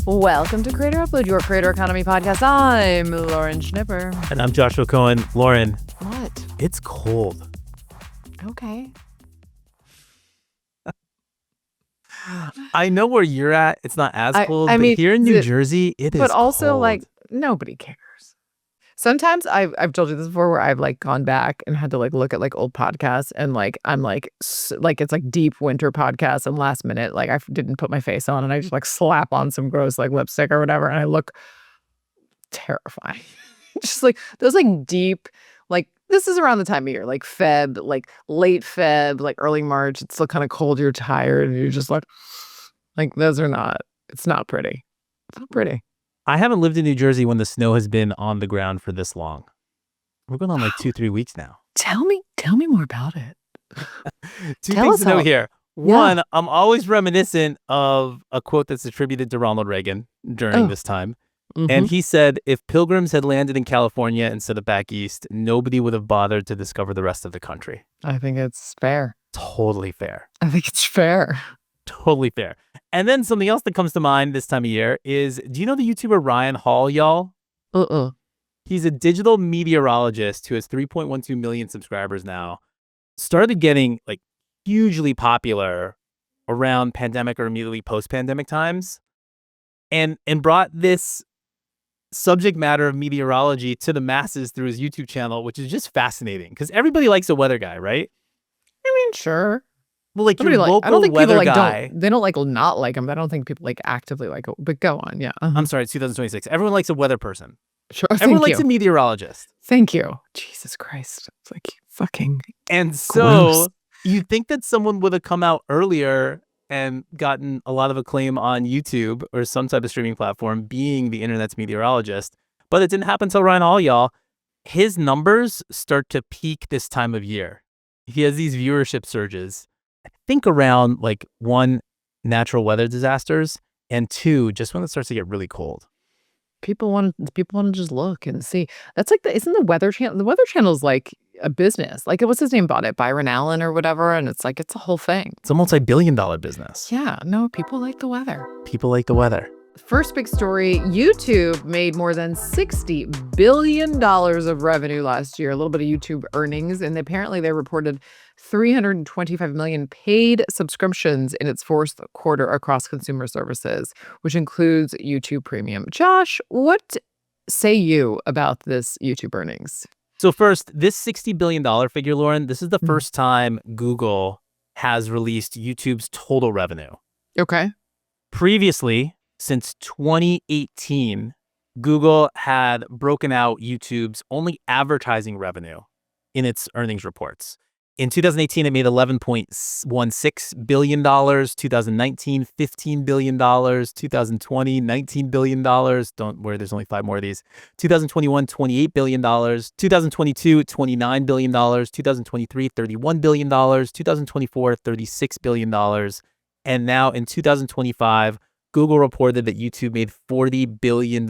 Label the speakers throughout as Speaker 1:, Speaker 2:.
Speaker 1: Welcome to Creator Upload, your creator economy podcast. I'm Lauren Schnipper.
Speaker 2: And I'm Joshua Cohen. Lauren.
Speaker 1: What?
Speaker 2: It's cold.
Speaker 1: Okay.
Speaker 2: I know where you're at. It's not as cold,
Speaker 1: I
Speaker 2: but
Speaker 1: mean,
Speaker 2: here in New Jersey, it is
Speaker 1: But also,
Speaker 2: cold.
Speaker 1: like, nobody cares. Sometimes I've told you this before, where I've like gone back and had to like look at like old podcasts, and like I'm like it's like deep winter podcasts, and last minute like I didn't put my face on, and I just like slap on some gross like lipstick or whatever, and I look terrifying. Just like those like deep, like this is around the time of year, like Feb, like late Feb, like early March. It's still kind of cold. You're tired, and you're just like those are not. It's not pretty. It's not pretty.
Speaker 2: I haven't lived in New Jersey when the snow has been on the ground for this long. We're going on like 2-3 weeks now.
Speaker 1: Tell me more about it.
Speaker 2: Two
Speaker 1: Tell
Speaker 2: things
Speaker 1: us
Speaker 2: to know
Speaker 1: how-
Speaker 2: here. One, I'm always reminiscent of a quote that's attributed to Ronald Reagan during this time. And he said, if pilgrims had landed in California instead of back east, nobody would have bothered to discover the rest of the country.
Speaker 1: I think it's fair.
Speaker 2: Totally fair.
Speaker 1: I think it's fair.
Speaker 2: Totally fair. And then something else that comes to mind this time of year is, do you know the YouTuber Ryan Hall, y'all? He's a digital meteorologist who has 3.12 million subscribers now. Started getting like hugely popular around pandemic or immediately post-pandemic times, and brought this subject matter of meteorology to the masses through his YouTube channel, which is just fascinating because everybody likes a weather guy, right?
Speaker 1: I mean, sure.
Speaker 2: Well, like
Speaker 1: Nobody
Speaker 2: your
Speaker 1: I don't
Speaker 2: local
Speaker 1: think people
Speaker 2: weather
Speaker 1: like
Speaker 2: guy.
Speaker 1: they don't like not like him, but I don't think people like actively like it. But go on, yeah.
Speaker 2: I'm sorry, it's 2026. Everyone likes a weather person.
Speaker 1: Sure.
Speaker 2: Everyone
Speaker 1: Thank
Speaker 2: likes
Speaker 1: you.
Speaker 2: a meteorologist.
Speaker 1: Thank you. Jesus Christ. It's like fucking
Speaker 2: And so
Speaker 1: gross.
Speaker 2: you'd think that someone would have come out earlier and gotten a lot of acclaim on YouTube or some type of streaming platform being the internet's meteorologist. But it didn't happen till Ryan Hall, y'all. His numbers start to peak this time of year. He has these viewership surges, I think around like one, natural weather disasters, and two, just when it starts to get really cold.
Speaker 1: People want to just look and see. That's like isn't the Weather Channel? The Weather Channel's like a business. Like what's his name bought it? Byron Allen or whatever. And it's like it's a whole thing.
Speaker 2: It's a multi-billion-dollar business.
Speaker 1: Yeah. No, people like the weather.
Speaker 2: People like the weather.
Speaker 1: First big story, YouTube made more than $60 billion of revenue last year, a little bit of YouTube earnings, and apparently they reported 325 million paid subscriptions in its fourth quarter across consumer services, which includes YouTube Premium. Josh, what say you about this YouTube earnings?
Speaker 2: So first, this $60 billion figure, Lauren, this is the first time Google has released YouTube's total revenue.
Speaker 1: Okay.
Speaker 2: Previously, since 2018, Google had broken out YouTube's only advertising revenue in its earnings reports. In 2018, it made $11.16 billion. 2019, $15 billion. 2020, $19 billion. Don't worry, there's only 5 more of these. 2021, $28 billion. 2022, $29 billion. 2023, $31 billion. 2024, $36 billion. And now in 2025, Google reported that YouTube made $40 billion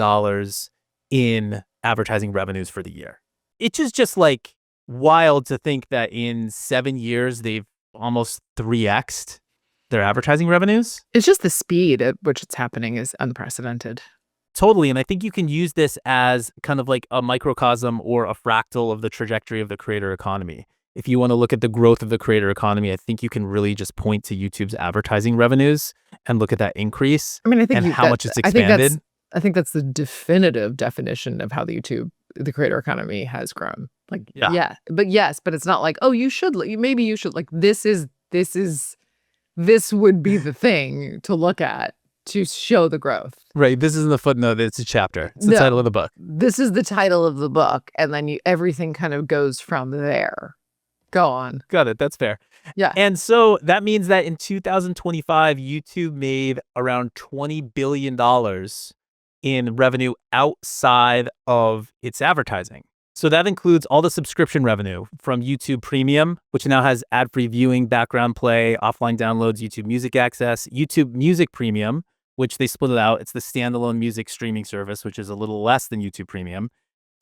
Speaker 2: in advertising revenues for the year. It's just like wild to think that in 7 years, they've almost 3x'd their advertising revenues.
Speaker 1: It's just the speed at which it's happening is unprecedented.
Speaker 2: Totally. And I think you can use this as kind of like a microcosm or a fractal of the trajectory of the creator economy. If you want to look at the growth of the creator economy, I think you can really just point to YouTube's advertising revenues and look at that increase.
Speaker 1: I mean, I think
Speaker 2: and how much it's expanded.
Speaker 1: I think that's the definitive definition of how the creator economy has grown. Like, but it's not like, oh, you should, maybe you should, like, this would be the thing to look at to show the growth.
Speaker 2: Right. This isn't a footnote. It's a chapter. It's the title of the book.
Speaker 1: This is the title of the book. And then everything kind of goes from there. Go on.
Speaker 2: Got it. That's fair.
Speaker 1: Yeah.
Speaker 2: And so that means that in 2025, YouTube made around $20 billion in revenue outside of its advertising. So that includes all the subscription revenue from YouTube Premium, which now has ad-free viewing, background play, offline downloads, YouTube Music access, YouTube Music Premium, which they split it out. It's the standalone music streaming service, which is a little less than YouTube Premium,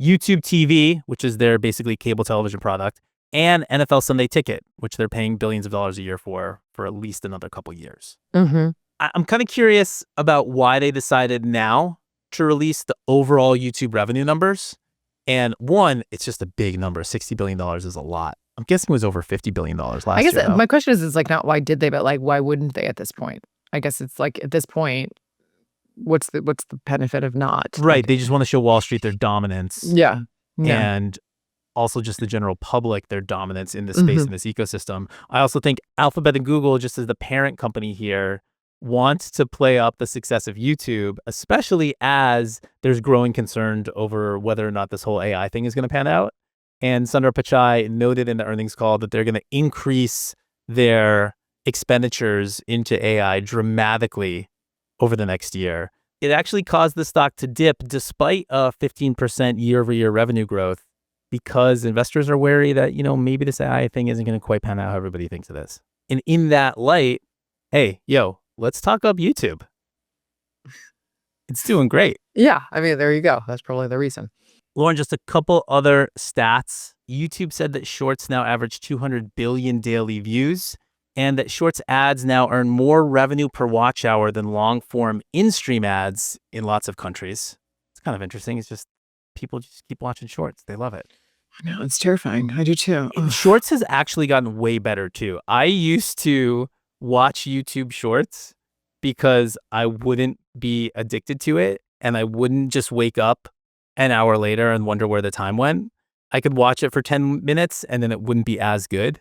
Speaker 2: YouTube TV, which is their basically cable television product, and NFL Sunday Ticket, which they're paying billions of dollars a year for at least another couple years.
Speaker 1: Mm-hmm.
Speaker 2: I'm kind of curious about why they decided now to release the overall YouTube revenue numbers. And one, it's just a big number. $60 billion is a lot. I'm guessing it was over $50 billion last
Speaker 1: I guess
Speaker 2: year.
Speaker 1: my question is like not why did they, but like why wouldn't they at this point? I guess it's like at this point, what's the benefit of not?
Speaker 2: Right.
Speaker 1: Like,
Speaker 2: They just want to show Wall Street their dominance.
Speaker 1: yeah.
Speaker 2: And also just the general public, their dominance in this space, in this ecosystem. I also think Alphabet and Google, just as the parent company here, want to play up the success of YouTube, especially as there's growing concern over whether or not this whole AI thing is going to pan out. And Sundar Pichai noted in the earnings call that they're going to increase their expenditures into AI dramatically over the next year. It actually caused the stock to dip despite a 15% year-over-year revenue growth, because investors are wary that, maybe this AI thing isn't going to quite pan out how everybody thinks it is. And in that light, hey, let's talk up YouTube. It's doing great.
Speaker 1: Yeah. I mean, there you go. That's probably the reason.
Speaker 2: Lauren, just a couple other stats. YouTube said that Shorts now average 200 billion daily views, and that Shorts ads now earn more revenue per watch hour than long-form in-stream ads in lots of countries. It's kind of interesting. It's just people just keep watching Shorts. They love it.
Speaker 1: I know, it's terrifying. I do too.
Speaker 2: Shorts has actually gotten way better too. I used to watch YouTube Shorts because I wouldn't be addicted to it, and I wouldn't just wake up an hour later and wonder where the time went. I could watch it for 10 minutes and then it wouldn't be as good.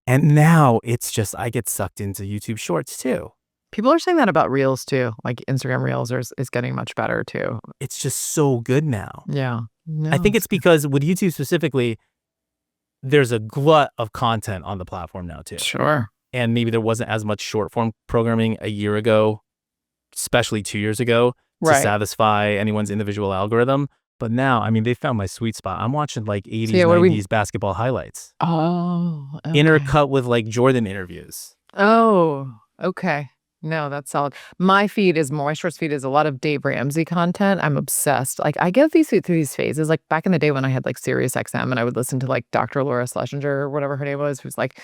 Speaker 2: And now it's just, I get sucked into YouTube Shorts too.
Speaker 1: People are saying that about Reels too. Like Instagram Reels is getting much better too.
Speaker 2: It's just so good now.
Speaker 1: Yeah. No,
Speaker 2: I think it's because with YouTube specifically, there's a glut of content on the platform now too.
Speaker 1: Sure.
Speaker 2: And maybe there wasn't as much short form programming a year ago, especially 2 years ago, to satisfy anyone's individual algorithm. But now, I mean, they found my sweet spot. I'm watching like 80s, 90s basketball highlights.
Speaker 1: Oh, okay.
Speaker 2: Intercut with like Jordan interviews.
Speaker 1: Oh, okay. No, that's solid. My Shorts feed is a lot of Dave Ramsey content. I'm obsessed. Like I get through these phases. Like back in the day when I had like Sirius XM and I would listen to like Dr. Laura Schlesinger or whatever her name was, who's like,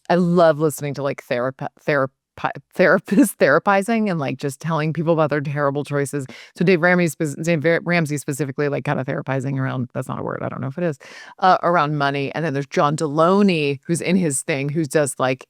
Speaker 1: I love listening to like therapists therapizing and like just telling people about their terrible choices. So Dave Ramsey specifically, like kind of therapizing around, that's not a word, I don't know if it is, around money. And then there's John Deloney, who's in his thing, who's just like,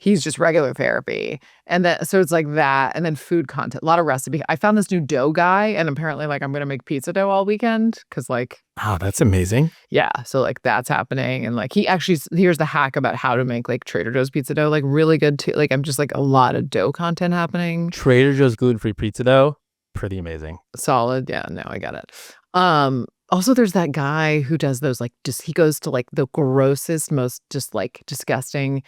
Speaker 1: he's just regular therapy. And then, so it's like that. And then food content, a lot of recipe. I found this new dough guy and apparently like I'm going to make pizza dough all weekend. Cause like,
Speaker 2: oh, that's amazing.
Speaker 1: Yeah. So like that's happening. And like, here's the hack about how to make like Trader Joe's pizza dough, like really good too. Like I'm just like a lot of dough content happening.
Speaker 2: Trader Joe's gluten-free pizza dough, pretty amazing.
Speaker 1: Solid. Yeah. No, I got it. Also, there's that guy who does those like he goes to like the grossest, most just like disgusting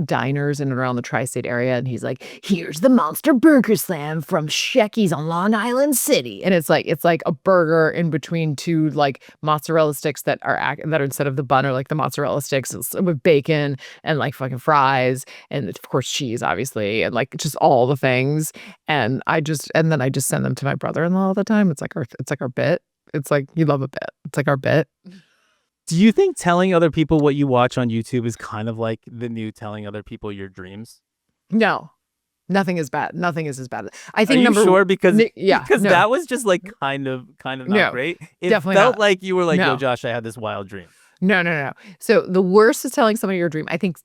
Speaker 1: diners in and around the tri-state area, and he's like, here's the monster burger slam from Shecky's on Long Island City, and it's like a burger in between two like mozzarella sticks that are instead of the bun are like the mozzarella sticks with bacon and like fucking fries and of course cheese obviously and like just all the things, and then I just send them to my brother-in-law all the time. It's like our bit. It's like, you love a bit. It's like our bit.
Speaker 2: Do you think telling other people what you watch on YouTube is kind of like the new telling other people your dreams?
Speaker 1: No, nothing is bad. Nothing is as bad. I think
Speaker 2: Are you sure? Because that was just like kind of not great. It
Speaker 1: definitely
Speaker 2: felt
Speaker 1: not.
Speaker 2: Like you were like, yo, Josh, I had this wild dream.
Speaker 1: No. So the worst is telling somebody your dream. I think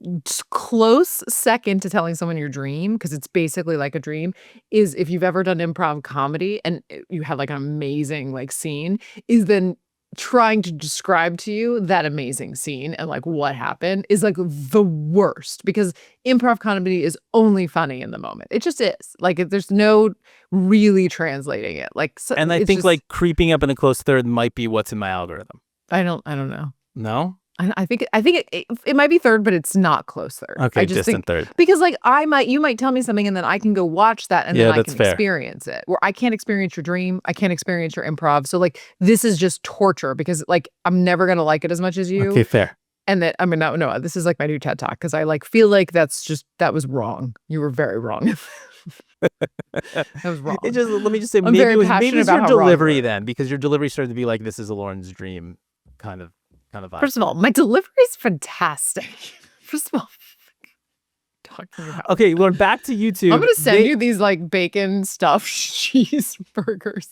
Speaker 1: close second to telling someone your dream, because it's basically like a dream, is if you've ever done improv comedy and you had like an amazing like scene, is then trying to describe to you that amazing scene and like what happened is like the worst, because improv comedy is only funny in the moment. It just is. Like there's no really translating it. Like, so,
Speaker 2: and I think like creeping up in a close third might be what's in my algorithm.
Speaker 1: I don't know.
Speaker 2: No?
Speaker 1: I think it might be third, but it's not close third.
Speaker 2: Okay,
Speaker 1: I just
Speaker 2: distant third.
Speaker 1: Because like you might tell me something and then I can go watch that and then I can experience it. Where I can't experience your dream, I can't experience your improv. So like this is just torture, because like I'm never gonna like it as much as you.
Speaker 2: Okay, fair.
Speaker 1: And that, I mean, no, this is like my new TED Talk, because I like feel like that was wrong. You were very wrong. That was wrong.
Speaker 2: Let me just say, maybe it was your delivery then, because your delivery started to be like, this is a Lauren's dream kind of vibe.
Speaker 1: First of all, my delivery is fantastic. First of all, talking about.
Speaker 2: Okay, going back to YouTube.
Speaker 1: I'm gonna send you these like bacon stuffed cheeseburgers.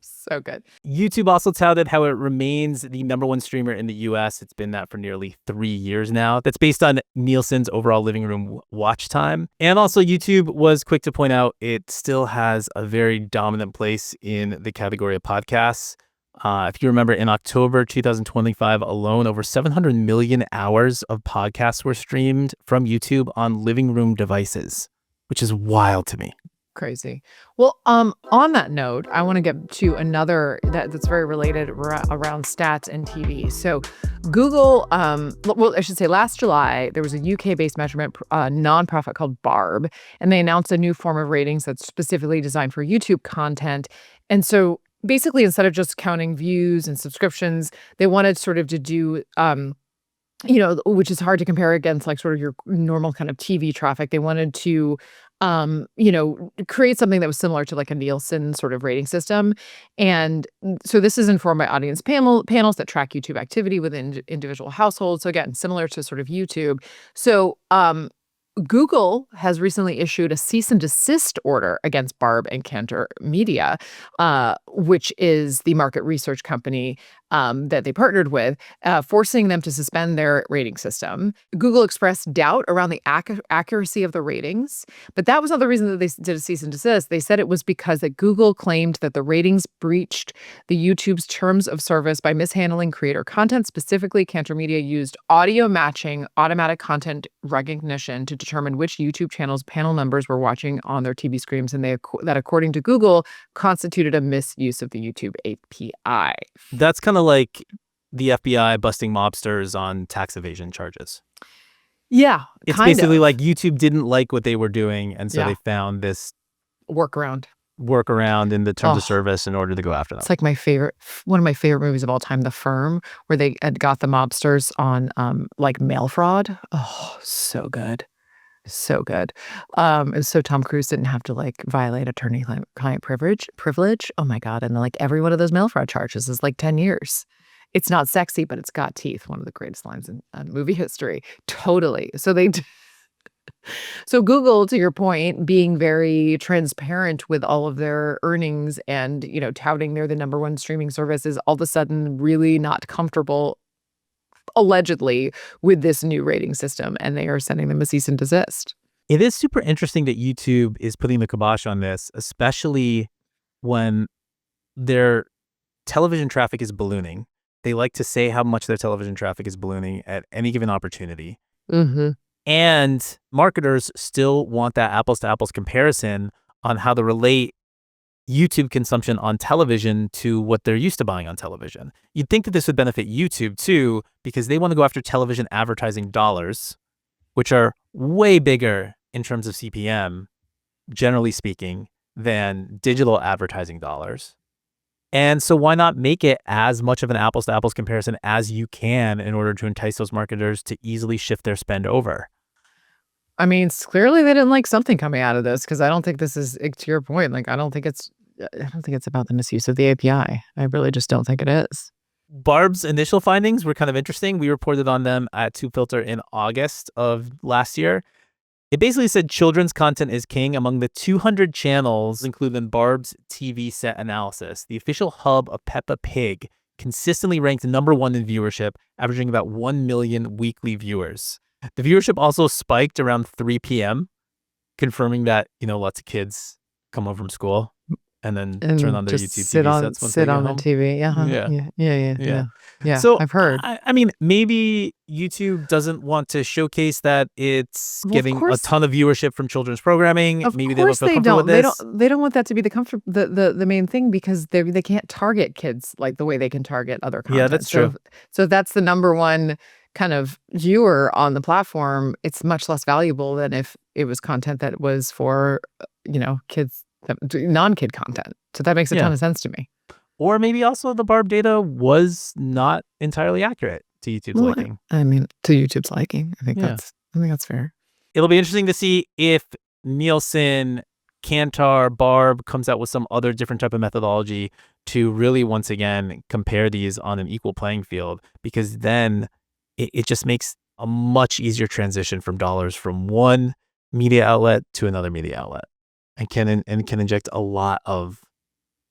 Speaker 1: So good.
Speaker 2: YouTube also touted how it remains the #1 streamer in the US. It's been that for nearly 3 years now. That's based on Nielsen's overall living room watch time. And also YouTube was quick to point out it still has a very dominant place in the category of podcasts. If you remember, in October 2025 alone, over 700 million hours of podcasts were streamed from YouTube on living room devices, which is wild to me.
Speaker 1: Crazy. Well, on that note, I want to get to another that's very related around stats and TV. So Google, well, I should say last July, there was a UK-based measurement nonprofit called Barb, and they announced a new form of ratings that's specifically designed for YouTube content. And so basically, instead of just counting views and subscriptions, they wanted sort of to do which is hard to compare against like sort of your normal kind of TV traffic. They wanted to, create something that was similar to like a Nielsen sort of rating system. And so this is informed by audience panels that track YouTube activity within individual households. So again, similar to sort of YouTube. So, Google has recently issued a cease and desist order against Barb and Cantor Media, which is the market research company that they partnered with, forcing them to suspend their rating system. Google expressed doubt around the accuracy of the ratings, but that was not the reason that they did a cease and desist. They said it was because that Google claimed that the ratings breached the YouTube's terms of service by mishandling creator content. Specifically, Cantor Media used audio matching automatic content recognition to determine which YouTube channels panel members were watching on their TV screens, and that, according to Google, constituted a misuse of the YouTube API.
Speaker 2: That's kind of like the FBI busting mobsters on tax evasion charges.
Speaker 1: Yeah,
Speaker 2: it's basically like YouTube didn't like what they were doing, and so they found this
Speaker 1: workaround
Speaker 2: in the terms of service in order to go after them.
Speaker 1: It's like one of my favorite movies of all time, The Firm, where they had got the mobsters on like mail fraud. Oh, so good. So good. And so Tom Cruise didn't have to like violate attorney-client privilege. Oh my God. And like every one of those mail fraud charges is like 10 years. It's not sexy, but it's got teeth. One of the greatest lines in movie history. Totally. So Google, to your point, being very transparent with all of their earnings and, touting they're the #1 streaming service, is all of a sudden really not comfortable, allegedly, with this new rating system, and they are sending them a cease and desist.
Speaker 2: It is super interesting that YouTube is putting the kibosh on this, especially when their television traffic is ballooning. They like to say how much their television traffic is ballooning at any given opportunity.
Speaker 1: Mm-hmm.
Speaker 2: And marketers still want that apples to apples comparison on how to relate YouTube consumption on television to what they're used to buying on television. You'd think that this would benefit YouTube too, because they want to go after television advertising dollars, which are way bigger in terms of CPM, generally speaking, than digital advertising dollars. And so why not make it as much of an apples to apples comparison as you can in order to entice those marketers to easily shift their spend over?
Speaker 1: I mean, clearly they didn't like something coming out of this, because I don't think this is, to your point, like I don't think it's about the misuse of the API. I really just don't think it is.
Speaker 2: Barb's initial findings were kind of interesting. We reported on them at TubeFilter in August of last year. It basically said children's content is king among the 200 channels included in Barb's TV set analysis. The official hub of Peppa Pig consistently ranked #1 in viewership, averaging about 1 million weekly viewers. The viewership also spiked around 3 p.m., confirming that, lots of kids come home from school and then turn on their YouTube TV sets once they get home.
Speaker 1: The TV. Yeah.
Speaker 2: So
Speaker 1: I've heard.
Speaker 2: I mean, maybe YouTube doesn't want to showcase that it's getting a ton of viewership from children's programming. Maybe they don't feel comfortable with this.
Speaker 1: They don't want that to be the main thing, because they can't target kids like the way they can target other content.
Speaker 2: Yeah, that's true.
Speaker 1: So that's the #1 kind of viewer on the platform. It's much less valuable than if it was content that was for, kids, non-kid content. So that makes a ton of sense to me.
Speaker 2: Or maybe also the Barb data was not entirely accurate to YouTube's liking.
Speaker 1: I mean, to YouTube's liking. I think that's fair.
Speaker 2: It'll be interesting to see if Nielsen, Kantar, Barb comes out with some other different type of methodology to really, once again, compare these on an equal playing field, because then it just makes a much easier transition from dollars from one media outlet to another media outlet, and can inject a lot of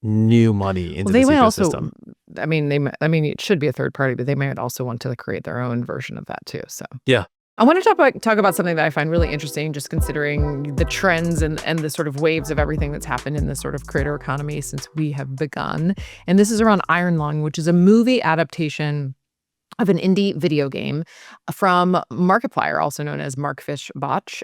Speaker 2: new money into
Speaker 1: They
Speaker 2: this
Speaker 1: might
Speaker 2: ecosystem.
Speaker 1: also, I mean, it should be a third party, but they might also want to create their own version of that too. So
Speaker 2: Yeah.
Speaker 1: I want to talk about something that I find really interesting, just considering the trends and the sort of waves of everything that's happened in the sort of creator economy since we have begun. And this is around Iron Lung, which is a movie adaptation of an indie video game from Markiplier, also known as Markfish Botch.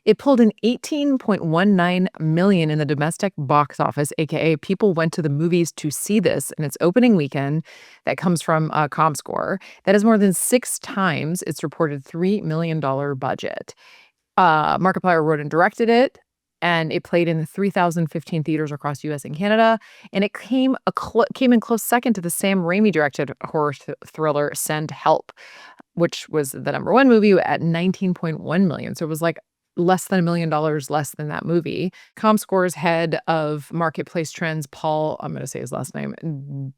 Speaker 1: It pulled in 18.19 million in the domestic box office, aka people went to the movies to see this in its opening weekend. That comes from ComScore. That is more than 6 times its reported $3 million budget. Markiplier wrote and directed it, and it played in 3,015 theaters across US and Canada, and it came in close second to the Sam Raimi-directed horror thriller Send Help, which was the #1 movie at 19.1 million. So it was like less than $1 million less than that movie. ComScore's head of marketplace trends, Paul, I'm going to say his last name,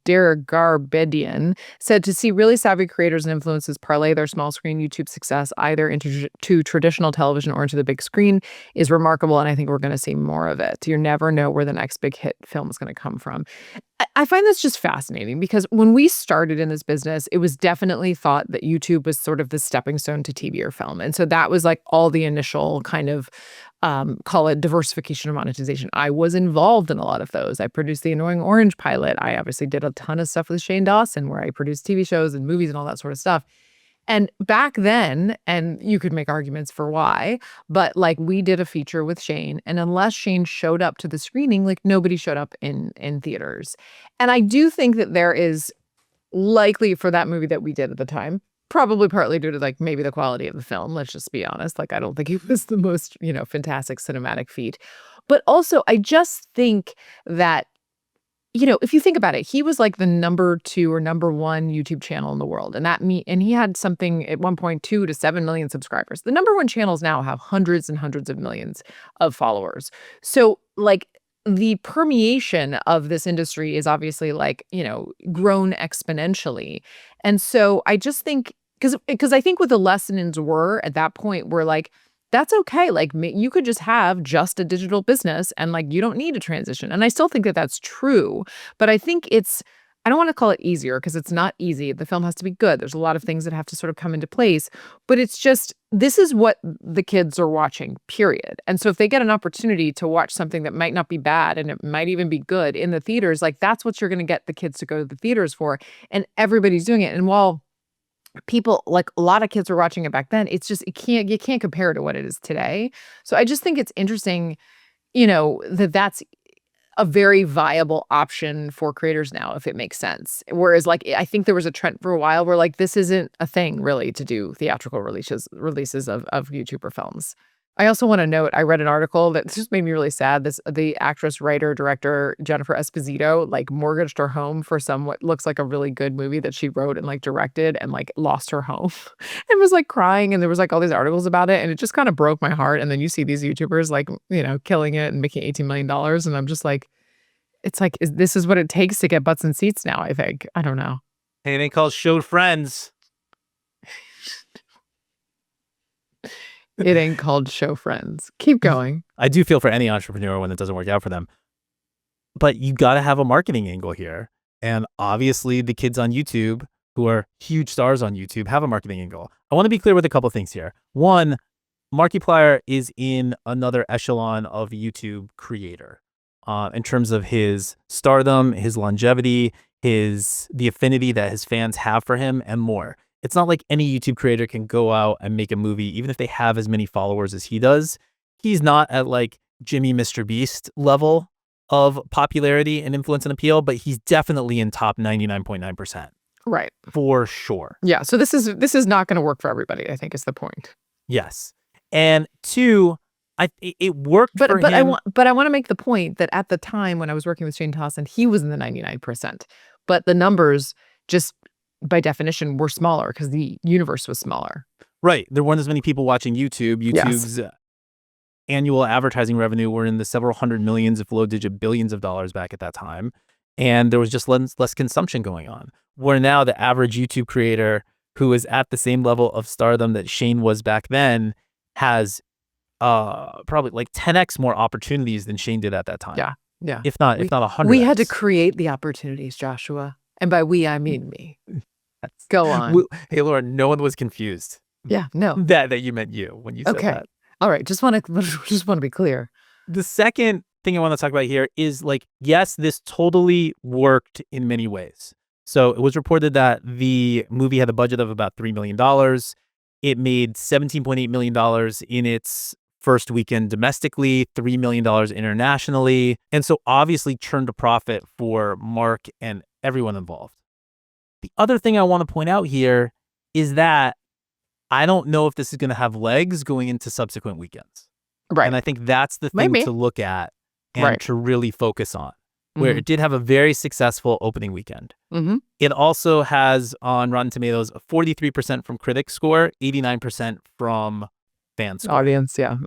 Speaker 1: Dirgarbedian, said to see really savvy creators and influencers parlay their small screen YouTube success either into traditional television or into the big screen is remarkable. And I think we're going to see more of it. You never know where the next big hit film is going to come from. I find this just fascinating because when we started in this business, it was definitely thought that YouTube was sort of the stepping stone to TV or film. And so that was like all the initial kind of call it diversification of monetization. I was involved in a lot of those. I produced the Annoying Orange pilot. I obviously did a ton of stuff with Shane Dawson where I produced TV shows and movies and all that sort of stuff. And back then, and you could make arguments for why, but like we did a feature with Shane, and unless Shane showed up to the screening, like nobody showed up in theaters. And I do think that there is likely for that movie that we did at the time, probably partly due to like maybe the quality of the film, let's just be honest. Like I don't think it was the most, fantastic cinematic feat. But also I just think that if you think about it, he was like the #2 or #1 YouTube channel in the world. And he had something at one point 2 to 7 million subscribers. The #1 channels now have hundreds and hundreds of millions of followers. So like the permeation of this industry is obviously like, grown exponentially. And so I just think because I think what the lessons were at that point were like, that's okay. Like you could just have just a digital business and like you don't need a transition. And I still think that that's true, but I think I don't want to call it easier because it's not easy. The film has to be good. There's a lot of things that have to sort of come into place, but it's just this is what the kids are watching, period. And so if they get an opportunity to watch something that might not be bad and it might even be good in the theaters, like that's what you're going to get the kids to go to the theaters for. And everybody's doing it. And while people like a lot of kids were watching it back then, it's just you can't compare it to what it is today. So I just think it's interesting, that's a very viable option for creators now, if it makes sense. Whereas like I think there was a trend for a while where like this isn't a thing really to do theatrical releases of YouTuber films. I also want to note, I read an article that just made me really sad. The actress, writer, director Jennifer Esposito like mortgaged her home for some what looks like a really good movie that she wrote and like directed and like lost her home and was like crying. And there was like all these articles about it. And it just kind of broke my heart. And then you see these YouTubers like, killing it and making $18 million. And I'm just like, it's like, this is what it takes to get butts and seats now, I think. I don't know.
Speaker 2: Hey, they call show friends.
Speaker 1: It ain't called show friends. Keep going.
Speaker 2: I do feel for any entrepreneur when it doesn't work out for them. But you got to have a marketing angle here. And obviously the kids on YouTube who are huge stars on YouTube have a marketing angle. I want to be clear with a couple things here. One, Markiplier is in another echelon of YouTube creator in terms of his stardom, his longevity, the affinity that his fans have for him, and more. It's not like any YouTube creator can go out and make a movie, even if they have as many followers as he does. He's not at like Jimmy Mr. Beast level of popularity and influence and appeal, but he's definitely in top 99.9%.
Speaker 1: Right.
Speaker 2: For sure.
Speaker 1: Yeah. So this is not going to work for everybody, I think is the point.
Speaker 2: Yes. And two, it worked for him.
Speaker 1: I want to make the point that at the time when I was working with Shane Dawson, he was in the 99%. But the numbers just by definition were smaller because the universe was smaller.
Speaker 2: Right. There weren't as many people watching YouTube. YouTube's annual advertising revenue were in the several hundred millions, if low digit billions of dollars back at that time. And there was just less consumption going on. Where now the average YouTube creator who is at the same level of stardom that Shane was back then has probably like 10x more opportunities than Shane did at that time.
Speaker 1: Yeah. Yeah.
Speaker 2: If not 100x.
Speaker 1: We had to create the opportunities, Joshua. And by we, I mean me. Go on.
Speaker 2: Hey, Laura, no one was confused.
Speaker 1: Yeah, no.
Speaker 2: That you meant you when you said that.
Speaker 1: All right. Just want to be clear.
Speaker 2: The second thing I want to talk about here is like, yes, this totally worked in many ways. So it was reported that the movie had a budget of about $3 million. It made $17.8 million in its first weekend domestically, $3 million internationally. And so obviously churned a profit for Mark and everyone involved. The other thing I want to point out here is that I don't know if this is going to have legs going into subsequent weekends.
Speaker 1: Right.
Speaker 2: And I think that's the thing to look at and to really focus on, where it did have a very successful opening weekend. It also has on Rotten Tomatoes a 43% from critic score, 89% from fan score.
Speaker 1: Audience, yeah.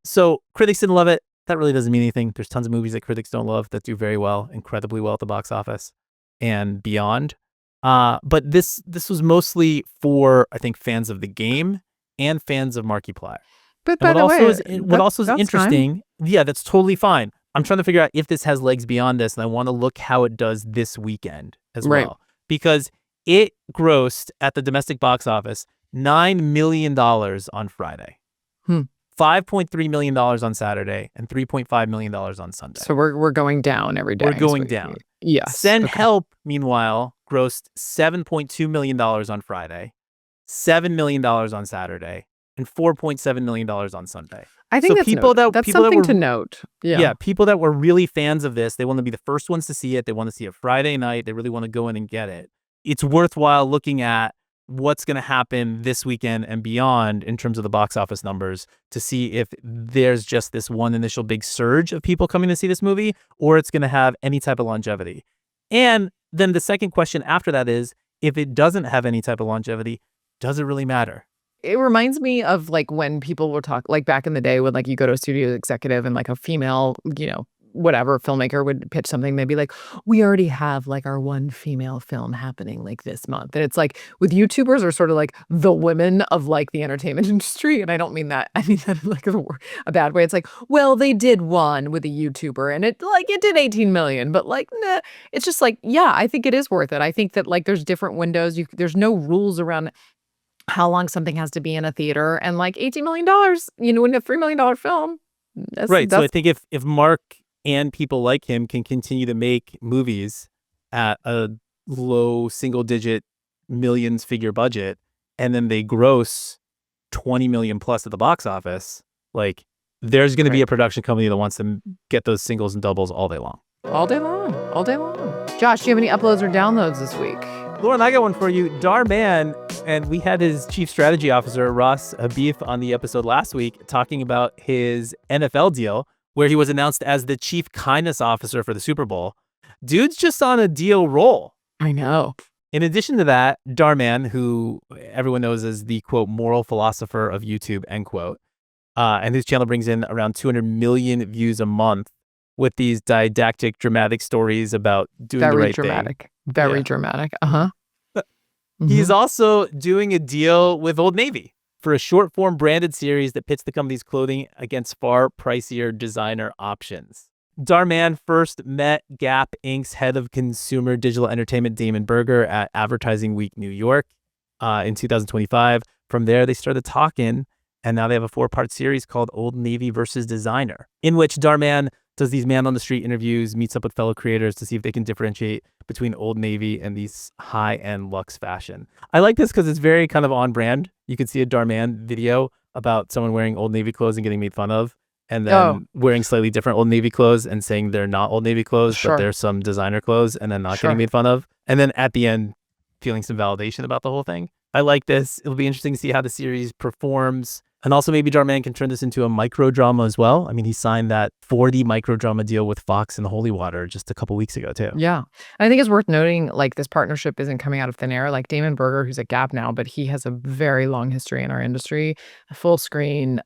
Speaker 2: So critics didn't love it. That really doesn't mean anything. There's tons of movies that critics don't love that do very well, incredibly well at the box office and beyond. But this was mostly for, I think, fans of the game and fans of Markiplier.
Speaker 1: But by the way,
Speaker 2: what also is interesting, yeah, that's totally fine. I'm trying to figure out if this has legs beyond this, and I want to look how it does this weekend as well. Because it grossed at the domestic box office $9 million on Friday, $5.3 million on Saturday, and $3.5 million on Sunday.
Speaker 1: So we're going down every day.
Speaker 2: We're going down.
Speaker 1: Yes.
Speaker 2: Send Help, meanwhile, grossed $7.2 million on Friday, $7 million on Saturday, and $4.7 million on Sunday.
Speaker 1: I think so that's something to note.
Speaker 2: Yeah, people that were really fans of this, they want to be the first ones to see it. They want to see it Friday night. They really want to go in and get it. It's worthwhile looking at what's going to happen this weekend and beyond in terms of the box office numbers to see if there's just this one initial big surge of people coming to see this movie, or it's going to have any type of longevity. And then the second question after that is, if it doesn't have any type of longevity, does it really matter?
Speaker 1: It reminds me of like when people will talk, like back in the day when like you go to a studio executive and like a female, whatever filmmaker would pitch something, they'd be like, we already have like our one female film happening like this month. And it's like with YouTubers are sort of like the women of like the entertainment industry. And I don't mean that. I mean that in like a bad way. It's like, well, they did one with a YouTuber and it did 18 million, but like, nah, it's just like, yeah, I think it is worth it. I think that like there's different windows. There's no rules around how long something has to be in a theater, and like $18 million, in a $3 million film.
Speaker 2: Right. So I think if Mark and people like him can continue to make movies at a low single-digit millions figure budget, and then they gross 20 million plus at the box office, like there's going to be a production company that wants to get those singles and doubles all day long.
Speaker 1: All day long. All day long. Josh, do you have any uploads or downloads this week?
Speaker 2: Lauren, I got one for you. Dhar Mann, and we had his chief strategy officer, Ross Habib, on the episode last week talking about his NFL deal, where he was announced as the chief kindness officer for the Super Bowl. Dude's just on a deal roll.
Speaker 1: I know.
Speaker 2: In addition to that, Dhar Mann, who everyone knows as the, quote, moral philosopher of YouTube, end quote, and his channel brings in around 200 million views a month with these didactic, dramatic stories about doing the right thing.
Speaker 1: Very dramatic.
Speaker 2: He's also doing a deal with Old Navy for a short-form branded series that pits the company's clothing against far pricier designer options. Dhar Mann first met Gap Inc.'s head of consumer digital entertainment, Damon Berger, at Advertising Week New York in 2025. From there, they started talking, and now they have a 4-part series called Old Navy versus Designer, in which Dhar Mann does these man-on-the-street interviews, meets up with fellow creators to see if they can differentiate between Old Navy and these high-end luxe fashion. I like this because it's very kind of on-brand. You could see a Dhar Mann video about someone wearing Old Navy clothes and getting made fun of, and then wearing slightly different Old Navy clothes and saying they're not Old Navy clothes, but they're some designer clothes, and then not getting made fun of. And then at the end, feeling some validation about the whole thing. I like this. It'll be interesting to see how the series performs. And also maybe Dhar Mann can turn this into a micro-drama as well. I mean, he signed that 40 micro-drama deal with Fox and Holy Water just a couple weeks ago, too.
Speaker 1: Yeah. And I think it's worth noting, like, this partnership isn't coming out of thin air. Like, Damon Berger, who's at Gap now, but he has a very long history in our industry, a full screen,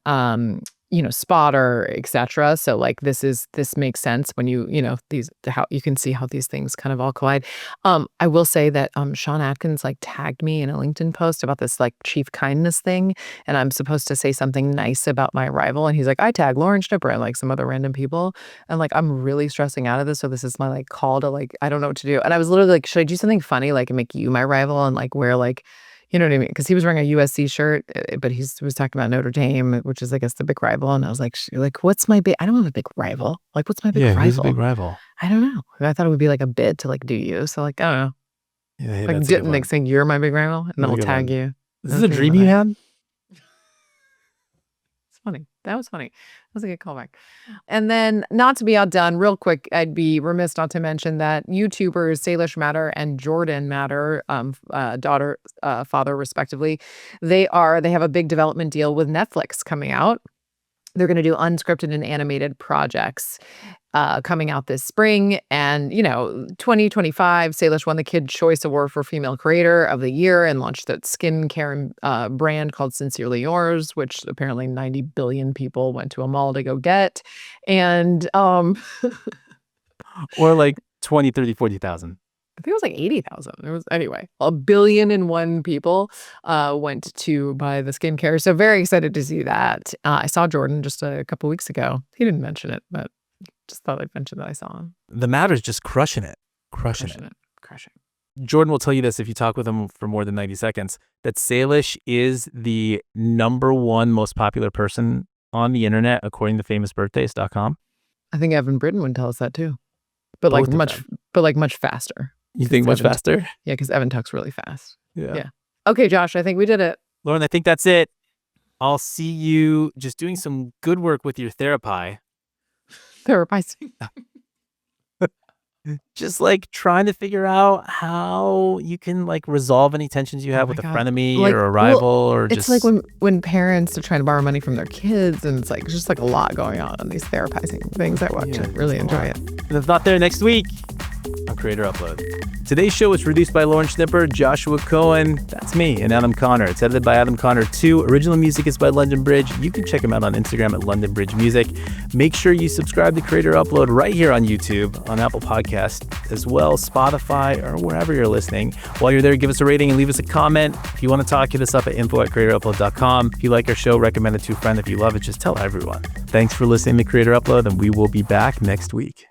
Speaker 1: spotter, etc. So like this makes sense when how you can see how these things kind of all collide. I will say that Sean Atkins like tagged me in a LinkedIn post about this like chief kindness thing, and I'm supposed to say something nice about my arrival, and he's like, I tag Lauren Schnipper and like some other random people, and like I'm really stressing out of this, so this is my like call to like I don't know what to do, and I was literally like, should I do something funny like and make you my rival and like wear like you know what I mean? Because he was wearing a USC shirt, but he was talking about Notre Dame, which is, I guess, the big rival. And I was like, what's my big? I don't have a big rival. Like, what's my big rival?
Speaker 2: Who's a big rival?
Speaker 1: I don't know. I thought it would be like a bit to like do you. So like, I don't know.
Speaker 2: Yeah,
Speaker 1: like, didn't like saying you're my big rival, and then I'll tag you.
Speaker 2: Is this a dream you had?
Speaker 1: It's funny. That was funny. That was a good callback. And then, not to be outdone, real quick, I'd be remiss not to mention that YouTubers Salish Matter and Jordan Matter, daughter, father, respectively, they have a big development deal with Netflix coming out. They're going to do unscripted and animated projects coming out this spring. And, 2025, Salish won the Kid Choice Award for Female Creator of the Year and launched that skincare brand called Sincerely Yours, which apparently 90 billion people went to a mall to go get. And
Speaker 2: or like 20, 30, 40,000.
Speaker 1: I think it was like 80,000. It was anyway, 1,000,000,001 people went to buy the skincare. So very excited to see that. I saw Jordan just a couple weeks ago. He didn't mention it, but just thought I'd mention that I saw him.
Speaker 2: The Matter's just crushing it. Crushing. Jordan will tell you this if you talk with him for more than 90 seconds, that Salish is the #1 most popular person on the internet, according to famousbirthdays.com.
Speaker 1: I think Evan Britton would tell us that too. But like much faster.
Speaker 2: You think much faster?
Speaker 1: Yeah, because Evan talks really fast.
Speaker 2: Yeah.
Speaker 1: Okay, Josh, I think we did it.
Speaker 2: Lauren, I think that's it. I'll see you just doing some good work with your therapy.
Speaker 1: Therapizing.
Speaker 2: Just like trying to figure out how you can like resolve any tensions you have with a frenemy or a rival or
Speaker 1: it's like when parents are trying to borrow money from their kids, and it's like just like a lot going on these therapizing things I watch and really enjoy it.
Speaker 2: And if not there next week on Creator Upload. Today's show was produced by Lauren Schnipper, Joshua Cohen, that's me, and Adam Connor. It's edited by Adam Connor too. Original music is by London Bridge. You can check him out on Instagram at London Bridge Music. Make sure you subscribe to Creator Upload right here on YouTube, on Apple Podcasts, as well, Spotify, or wherever you're listening. While you're there, give us a rating and leave us a comment. If you want to talk, hit us up at info@creatorupload.com. If you like our show, recommend it to a friend. If you love it, just tell everyone. Thanks for listening to Creator Upload, and we will be back next week.